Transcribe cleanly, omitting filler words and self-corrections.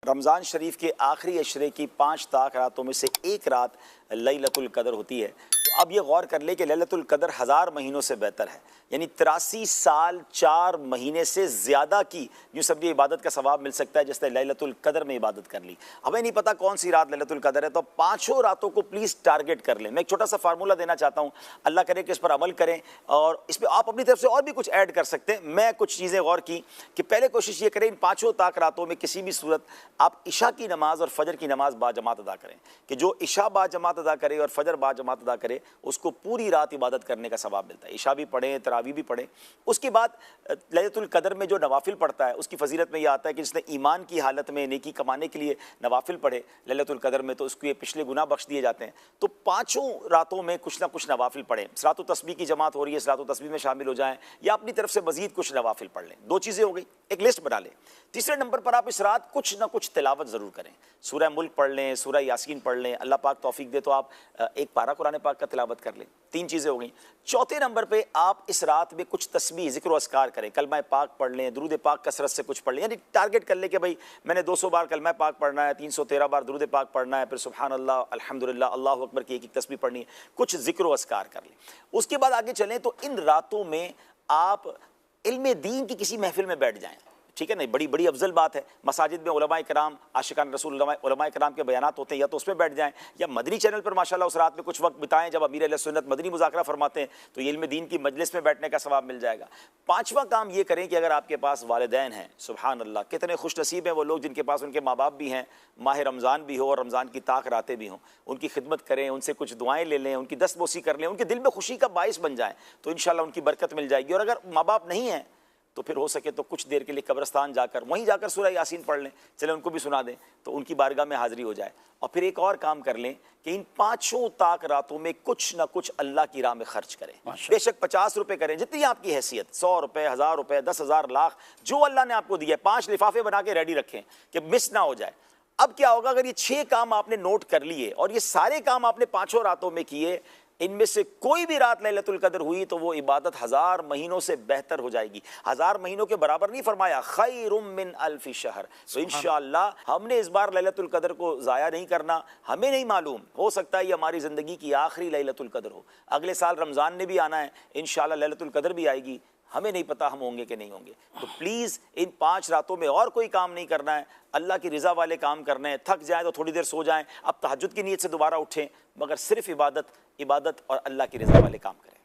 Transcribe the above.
रमज़ान शरीफ के आखिरी अशरे की 5 ताक रातों में से एक रात लैलतुल कदर होती है। तो अब ये गौर कर ले कि लैलतुल कदर 1000 महीनों से बेहतर है, यानी 83 साल 4 महीने से ज़्यादा की यूँ समझिए इबादत का सवाब मिल सकता है जिसने लैलतुल कदर में इबादत कर ली। हमें नहीं पता कौन सी रात लैलतुल कदर है, तो पाँचों रातों को प्लीज़ टारगेट कर लें। मैं एक छोटा सा फार्मूला देना चाहता हूँ, अल्लाह करे कि इस पर अमल करें और इस पर आप अपनी तरफ से और भी कुछ ऐड कर सकते हैं। मैं कुछ चीज़ें गौर की कि पहले कोशिश ये करें इन 5 ताक रातों में किसी भी सूरत आप इशा की नमाज और फजर की नमाज बाजमात अदा करें, कि जो इशा बाजमात अदा करे और फजर बाजमात अदा करे उसको पूरी रात इबादत करने का सवाब मिलता है। इशा भी पढ़ें, तरावी भी पढ़ें। उसके बाद लैलतुल कदर में जो नवाफिल पढ़ता है उसकी फजीलत में यह आता है कि जिसने ईमान की हालत में नेकी कमाने के लिए नवाफिल पढ़े लैलतुल कदर में, तो उसको ये पिछले गुनाह बख्श दिए जाते हैं। तो 5 रातों में कुछ ना कुछ नवाफिल पढ़ें। सलातो तस्बीह की जमात हो रही है, सलातो तस्बीह में शामिल हो जाएं या अपनी तरफ से मजीद कुछ नवाफिल पढ़ लें। 2 चीज़ें हो गई, एक लिस्ट बना लें। तीसरे नंबर पर आप इस रात कुछ ना कुछ तिलावत ज़रूर करें। सूरह मुल्क पढ़ लें, सूरह यासीन पढ़ लें, अल्लाह पाक तौफीक दे तो आप एक पारा कुरान पाक का तिलावत कर लें। 3 चीज़ें हो गई। चौथे नंबर पे आप इस रात में कुछ तस्बीह ज़िक्र व अस्कार करें, कलमा पाक पढ़ लें, दुरूद पाक कसरत से कुछ पढ़ लें। यानी टारगेट कर लें कि भाई मैंने 200 बार कलमा पाक पढ़ना है, 313 बार दुरूद पाक पढ़ना है, फिर सुभान अल्लाह, अल्हम्दुलिल्लाह, अल्लाहु अकबर की एक तस्बीह पढ़नी है, कुछ ज़िक्र व अस्कार कर लें। उसके बाद आगे चलें तो इन रातों में आप इल्म दीन की किसी महफिल में बैठ जाएँ, ठीक है ना, बड़ी बड़ी अफजल बात है। मसाजिद में उलमाए कराम, आशिकान रसूल उलमाए कराम के बयानात होते हैं, या तो उसमें बैठ जाएं या मदनी चैनल पर माशाल्लाह उस रात में कुछ वक्त बिताएं जब अमीर अहले सुन्नत मदनी मुज़ाकरा फरमाते हैं, तो ये इल्म दीन की मजलिस में बैठने का सवाब मिल जाएगा। 5वां काम ये करें कि अगर आपके पास वालिदैन हैं, सुभान अल्लाह, कितने खुश नसीब हैं वो लोग जिनके पास उनके माँ बाप भी हैं, माह रमज़ान भी हो और रमज़ान की ताक रातें भी हों, उनकी खिदमत करें, उनसे कुछ दुआएँ ले लें, उनकी दस्तबोसी कर लें, उनके दिल में खुशी का बाइस बन जाएँ, तो इंशाअल्लाह उनकी बरकत मिल जाएगी। और अगर माँ बाप नहीं हैं तो फिर हो सके तो कुछ देर के लिए कब्रिस्तान जाकर वहीं जाकर सूरह यासीन पढ़ लें, चले उनको भी सुना दें तो उनकी बारगाह में हाज़िरी हो जाए। और फिर एक और काम कर लें कि इन 5 ताक रातों में कुछ ना कुछ अल्लाह की राह में खर्च करें। बेशक 50 रुपये करें, जितनी आपकी हैसियत, 100 रुपये, 1000 रुपये, 10,000, लाख, जो अल्लाह ने आपको दिया है। 5 लिफाफे बना के रेडी रखें कि मिस ना हो जाए। अब क्या होगा, अगर ये 6 काम आपने नोट कर लिए और ये सारे काम आपने 5 रातों में किए, इनमें से कोई भी रात लैलतुल कदर हुई तो वो इबादत 1000 महीनों से बेहतर हो जाएगी। 1000 महीनों के बराबर नहीं फरमाया, खैरुम मिन अल्फि शहर। तो इंशाअल्लाह हमने इस बार लैलतुल कदर को ज़ाया नहीं करना। हमें नहीं मालूम, हो सकता है ये हमारी ज़िंदगी की आखिरी लैलतुल कदर हो। अगले साल रमज़ान ने भी आना है, इंशाअल्लाह लैलतुल कदर भी आएगी, हमें नहीं पता हम होंगे कि नहीं होंगे। तो प्लीज़ इन 5 रातों में और कोई काम नहीं करना है, अल्लाह की रज़ा वाले काम करने हैं। थक जाएं तो थोड़ी देर सो जाएं, अब तहज्जुद की नीयत से दोबारा उठें, मगर सिर्फ इबादत और अल्लाह की रज़ा वाले काम करें।